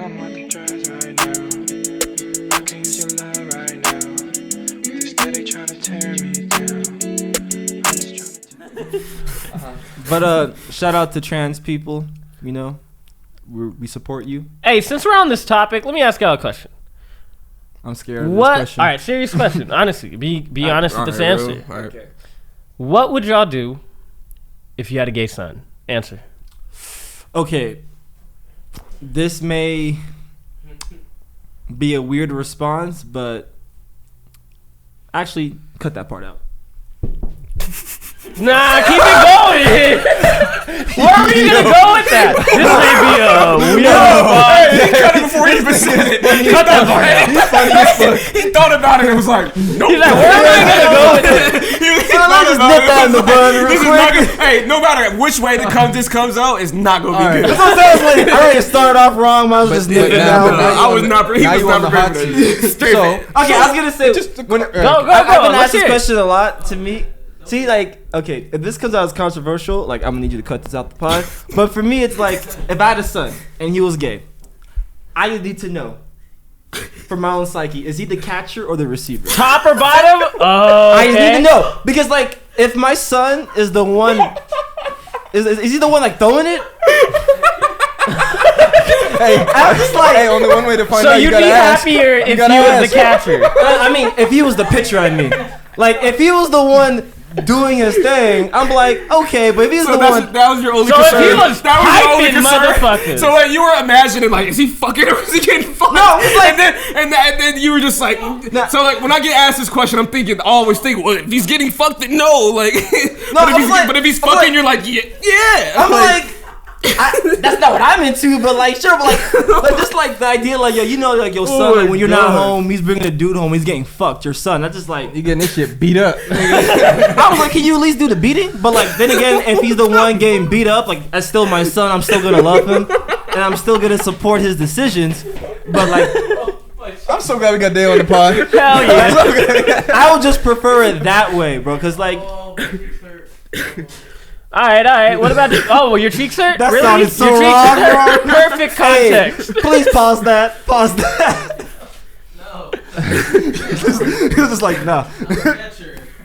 I'm on the drugs right now. I can use your love right now. But instead they trying to tear me down. I'm just trying to But shout out to trans people. You know, we support you. Hey, since we're on this topic, let me ask y'all a question. I'm scared of What? this question. All right, serious question. Honestly, be honest with this answer. All right. Okay. What would y'all do if you had a gay son? Answer. Okay. This may be a weird response, but actually, cut that part out. Nah, keep it going. Where are we gonna go with that? This may be a weird response. He cut it before he even said it. Cut that part out. He thought about it and was like, nope. He's like, where am I gonna go with this? Let's just nip that in the bud real quick. Hey, no matter which way this comes out, it's not gonna be good. That's what I'm saying. Like, I already started off wrong. Might as well just nip it down. I was not. He was not prepared for that. Straight So, okay, I was gonna say, Go. I've been Let's asked this hear it. question a lot to me. See, like, okay, if this comes out as controversial, like, I'm gonna need you to cut this out the pod. But for me, it's like, if I had a son and he was gay, I would need to know, for my own psyche, is he the catcher or the receiver? Top or bottom? Oh, I just need to know. Because, like, if my son is the one, is he the one, like, throwing it? Hey, I'm just like, hey, only one way to find So out. you'd be happier if he was the catcher. I mean, if he was the pitcher, I mean. Like, if he was the one doing his thing, I'm like, okay, but if he's the one... That was your only So if concern. he was that was your only hyping concern. motherfuckers. So like, you were imagining, like, is he fucking or is he getting fucked? No, it's like- and then you were just like, so like, when I get asked this question, I'm thinking, I always think, well, if he's getting fucked, then no, like, but if he's fucking, you're like, yeah. I'm like that's not what I'm into, but like, sure, but like just like the idea, like, yo, you know, like your son, like when you're not home, he's bringing a dude home, he's getting fucked. Your son, that's just like, You getting this shit beat up. I was like, can you at least do the beating? But like, then again, if he's the one getting beat up, like, that's still my son. I'm still gonna love him, and I'm still gonna support his decisions. But like, I'm so glad we got Dale on the pod. Hell yeah. I would just prefer it that way, bro. Cause like, All right. What about your cheeks hurt? That really? sounded so Your cheeks wrong, hurt? bro. Perfect context. hey, please pause that. Pause that. No. He was just like, nah.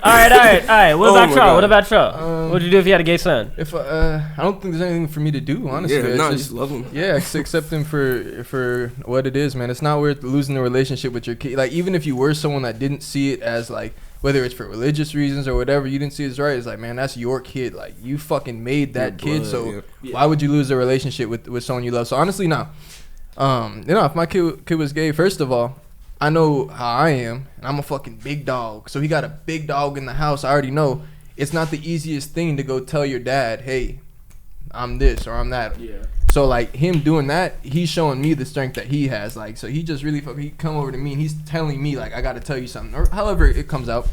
All right. What Oh about my y'all? God. What about y'all? What'd you do if you had a gay son? If I don't think there's anything for me to do, honestly. Yeah, It's no, just- just love him. Yeah, accept him for what it is, man. It's not worth losing the relationship with your kid. Like, even if you were someone that didn't see it as, like, whether it's for religious reasons or whatever, you didn't see it as right. It's like, man, that's your kid. Like, you fucking made that kid. blood, So yeah. why would you lose a relationship with someone you love? So honestly, no. If my kid was gay, first of all, I know how I am, and I'm a fucking big dog. So he got a big dog in the house. I already know it's not the easiest thing to go tell your dad, hey, I'm this or I'm that. Yeah. So like him doing that, he's showing me the strength that he has. Like, so he just really he come over to me and he's telling me like, I got to tell you something, or however it comes out.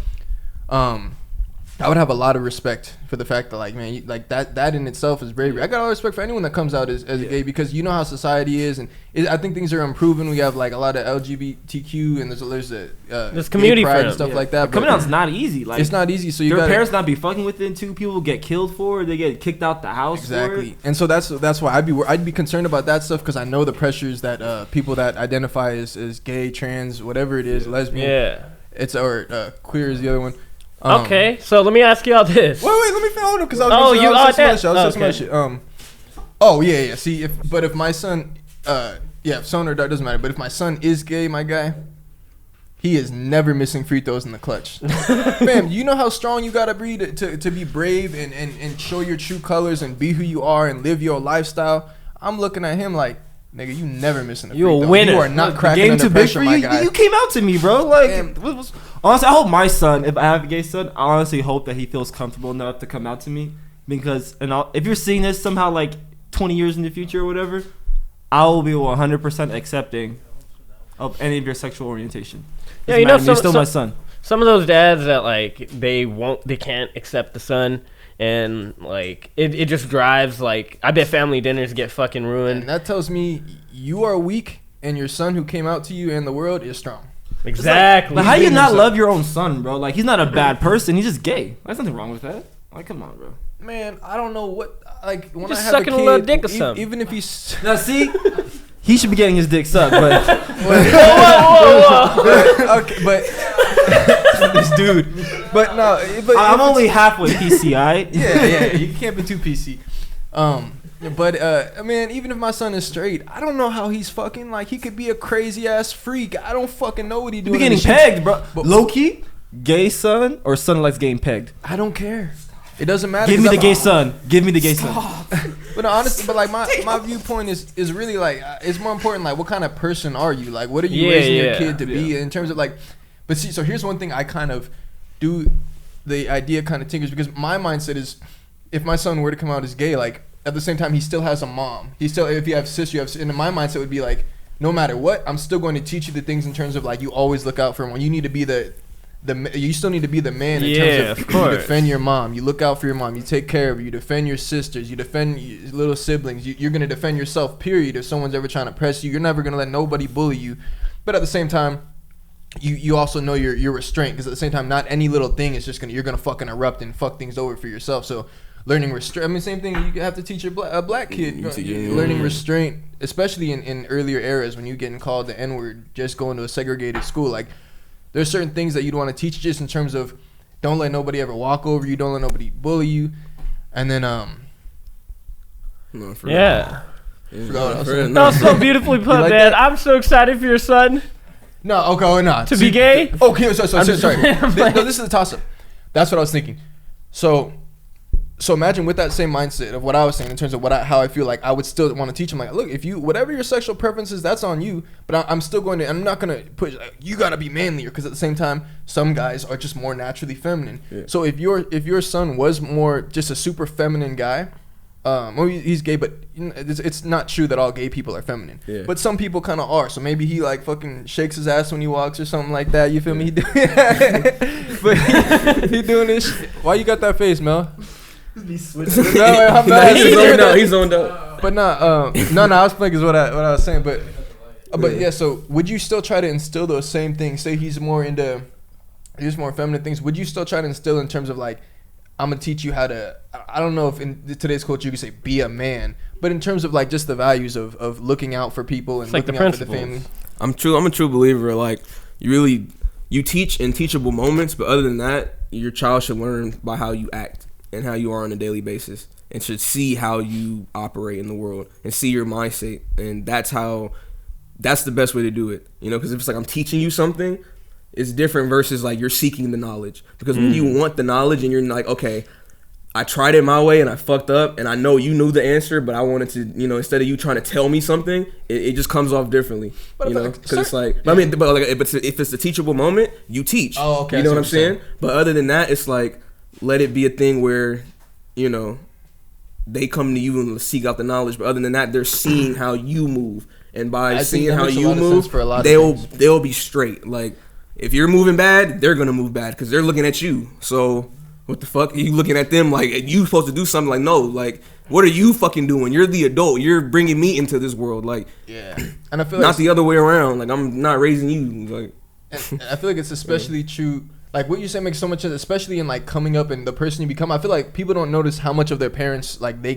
I would have a lot of respect for the fact that, like, man, like that in itself is bravery. I got a lot of respect for anyone that comes out as a gay, because you know how society is, and I think things are improving. We have like a lot of LGBTQ, and there's community gay pride freedom. and stuff like that. Coming but out's not easy. Like, it's not easy. So you their got parents not be fucking with it. Two people get killed for it. They get kicked out the house. exactly. For it. And so that's why I'd be concerned about that stuff, because I know the pressures that people that identify as gay, trans, whatever it is, lesbian, or queer is the other one. Okay, so let me ask y'all this. Wait, let me finish because I Oh, was you gonna say that? some other shit. I was Okay. some other shit. Oh yeah. See, if my son, son or daughter doesn't matter. But if my son is gay, my guy, he is never missing free throws in the clutch. Fam, you know how strong you gotta be to be brave and show your true colors and be who you are and live your lifestyle. I'm looking at him like, nigga, you never missing a free You a throw. winner. You are not The cracking game under too big pressure, for my you. guy. You came out to me, bro. Like, Damn. honestly, I hope my son, if I have a gay son, I honestly hope that he feels comfortable enough to come out to me, because if you're seeing this somehow like 20 years in the future or whatever, I will be 100% accepting of any of your sexual orientation. Yeah, you know, you're still my son. Some of those dads that like they can't accept the son, and like it just drives, like, I bet family dinners get fucking ruined. And that tells me you are weak, and your son who came out to you and the world is strong. Exactly. But how do you being not himself. love your own son, bro? Like, he's not a bad person. He's just gay. There's nothing wrong with that. Like, come on, bro. Man, I don't know what, like, when Just I have a sucking kid, a little dick or something. even if he's, Now, see, he should be getting his dick sucked. But Okay, but this dude. But no, but I'm only halfway PCI. yeah, you can't be too PC. But I mean, even if my son is straight, I don't know how he's fucking. Like, he could be a crazy ass freak. I don't fucking know what he He doing. be getting pegged, bro. Low key, gay son or son likes getting pegged. I don't care. It doesn't matter. Give me 'cause the gay son. Give me the gay son. But no, honestly, but like my viewpoint is really like it's more important. Like, what kind of person are you? Like, what are you raising your kid to be in terms of like? But see, so here's one thing I kind of do. The idea kind of tinkers because my mindset is, if my son were to come out as gay, like at the same time he still has a mom. He still, if you have sister, you have. And my mindset would be like, no matter what, I'm still going to teach you the things in terms of like you always look out for him. You need to be the you still need to be the man in terms of you defend your mom, you look out for your mom, you take care of her, you defend your sisters, you defend your little siblings, you're going to defend yourself, period. If someone's ever trying to press you, you're never going to let nobody bully you. But at the same time, you also know your restraint, because at the same time, not any little thing is just you're gonna fucking erupt and fuck things over for yourself. So learning restraint, I mean, same thing you have to teach a black kid, learning restraint, especially in earlier eras when you're getting called the N-word, just going to a segregated school. Like, there's certain things that you'd want to teach just in terms of don't let nobody ever walk over you, don't let nobody bully you. And then Yeah. that was so beautifully put, like man. that? I'm so excited for your son to be gay. Okay, sorry. I'm No, this is a toss-up. That's what I was thinking. So imagine with that same mindset of what I was saying in terms of how I feel like I would still want to teach him, like, look, if you, whatever your sexual preference is, that's on you, but I'm not going to push, like, you got to be manlier, because at the same time, some guys are just more naturally feminine. Yeah. So if your son was more just a super feminine guy, well, he's gay, but it's not true that all gay people are feminine. Yeah. But some people kind of are. So maybe he like fucking shakes his ass when he walks or something like that. You feel me? But he doing this shit. Why you got that face, Mel? He's zoned out. But no, I was playing is what I was saying. But yeah. So would you still try to instill those same things? Say he's more feminine things. Would you still try to instill in terms of like, I'm gonna teach you how to, I don't know if in today's culture you could say be a man, but in terms of like just the values of looking out for people and looking out for the family. I'm a true believer. Like, you teach in teachable moments, but other than that, your child should learn by how you act and how you are on a daily basis, and should see how you operate in the world and see your mindset. And that's the best way to do it. You know, because if it's like I'm teaching you something, it's different versus like you're seeking the knowledge. Because when you want the knowledge and you're like, okay, I tried it my way and I fucked up and I know you knew the answer, but I wanted to, you know, instead of you trying to tell me something, it just comes off differently. But you know, because it's like, I mean, but if it's a teachable moment, you teach. Oh, okay. You know what I'm saying? But other than that, it's like, let it be a thing where, you know, they come to you and seek out the knowledge. But other than that, they're seeing how you move, and by seeing how you move, they'll be straight. Like, if you're moving bad, they're gonna move bad because they're looking at you. So what the fuck are you looking at them like? You supposed to do something? Like, no, like, what are you fucking doing? You're the adult. You're bringing me into this world. Like, yeah. And I feel not the other way around. Like, I'm not raising you. Like, and I feel like it's especially true. Like, what you say makes so much sense, especially in like coming up and the person you become. I feel like people don't notice how much of their parents like they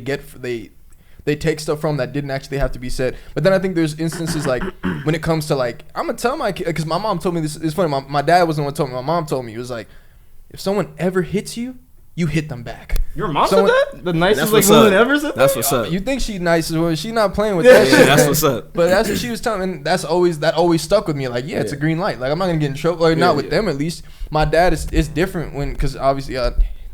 take stuff from that didn't actually have to be said. But then I think there's instances like when it comes to like, I'm gonna tell my kid, because my mom told me this. It's funny. My dad wasn't the one who told me. My mom told me, it was like, if someone ever hits you, you hit them back. Your mom said that? The nicest like woman ever said that? That's what's up. You think she's nice as well? She's not playing with that shit. Yeah, that's what's up. But that's what she was telling me. And that always stuck with me. Like, yeah, it's a green light. Like, I'm not gonna get in trouble. Or not with them at least. My dad is different because obviously,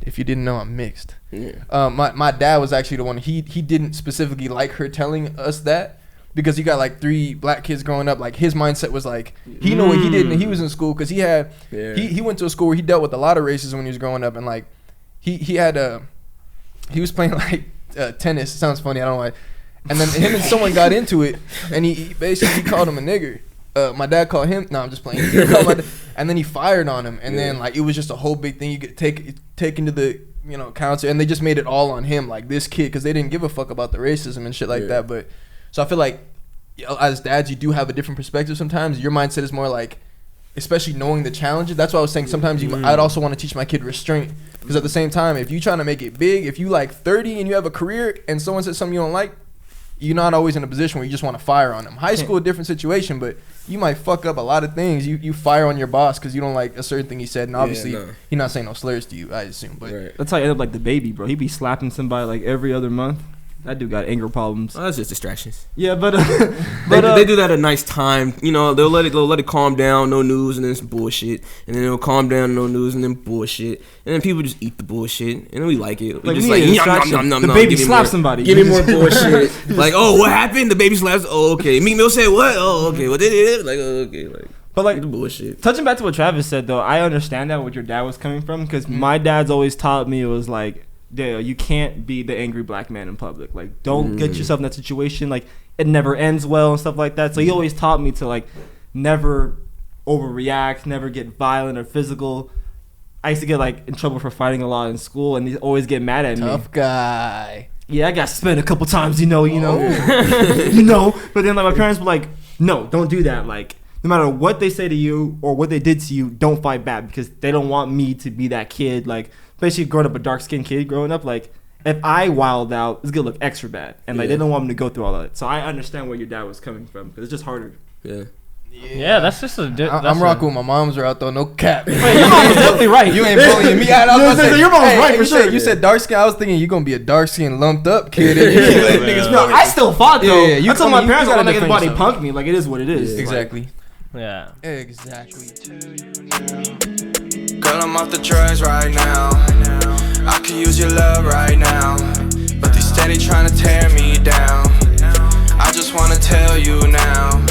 if you didn't know, I'm mixed. Yeah. My dad was actually the one. He didn't specifically like her telling us that, because he got like 3 black kids growing up. Like, his mindset was like, he knew what he did, and he was in school because he went to a school where he dealt with a lot of racism when he was growing up, and like he was playing like tennis. It sounds funny, I don't know why. And then him and someone got into it, and he basically called him a nigger. My dad called him. No, I'm just playing. And then he fired on him, and then like it was just a whole big thing. You could take into the council, and they just made it all on him, like this kid, because they didn't give a fuck about the racism and shit like that. But so I feel like as dads, you do have a different perspective sometimes. Your mindset is more like, especially knowing the challenges. That's why I was saying sometimes I'd also want to teach my kid restraint, because at the same time, if you trying to make it big, if you like 30 and you have a career and someone says something you don't like, you're not always in a position where you just want to fire on them. High school, a different situation, but you might fuck up a lot of things. You fire on your boss because you don't like a certain thing he said, and obviously he's not saying no slurs to you, I assume. But Right. That's how I end up like the baby, bro. He be slapping somebody like every other month. That dude got anger problems. Oh, that's just distractions. Yeah, but They do that at a nice time. You know, they'll let it calm down, no news, and then some bullshit. And then it'll calm down, no news, and then bullshit. And then people just eat the bullshit, and then we like it. We Like, just we need a yum, distraction. nom, The nom, baby give me slapped more- somebody. Give me more bullshit. Like, oh, what happened? The baby slaps. Oh, okay. Meek Mill said what? Oh, okay. What did it? Like, oh, okay. Like, But like the bullshit. touching back to what Travis said though, I understand that what your dad was coming from because my dad's always taught me it was like, Dale, you can't be the angry black man in public. Like, don't get yourself in that situation. Like, it never ends well and stuff like that. So he always taught me to like never overreact, never get violent or physical. I used to get like in trouble for fighting a lot in school, and they always get mad at me. tough guy. Yeah, I got spent a couple times, you know. You know. But then like my parents were like, no, don't do that. Like, no matter what they say to you or what they did to you, don't fight back because they don't want me to be that kid. Like, especially growing up a dark skinned kid growing up, like if I wild out, it's gonna look extra bad, and like they don't want me to go through all that. So I understand where your dad was coming from because it's just harder. Yeah. Yeah, that's just a. I'm rocking with my mom's route though, no cap. Your mom was definitely right. You ain't bullying me. I was about to say, Your mom's hey, right hey, for you said- sure. You said dark skin. I was thinking you're gonna be a dark skin lumped up kid. And you let niggas No, fuck. I still fought though. Yeah, you- I told I my mean, you parents gotta I'm not gonna defend body yourself. punk me. Like it is what it is. Like, Exactly. Yeah. Exactly. Girl, I'm off the drugs right now. I could use your love right now, but they steady trying to tear me down. I just wanna tell you now,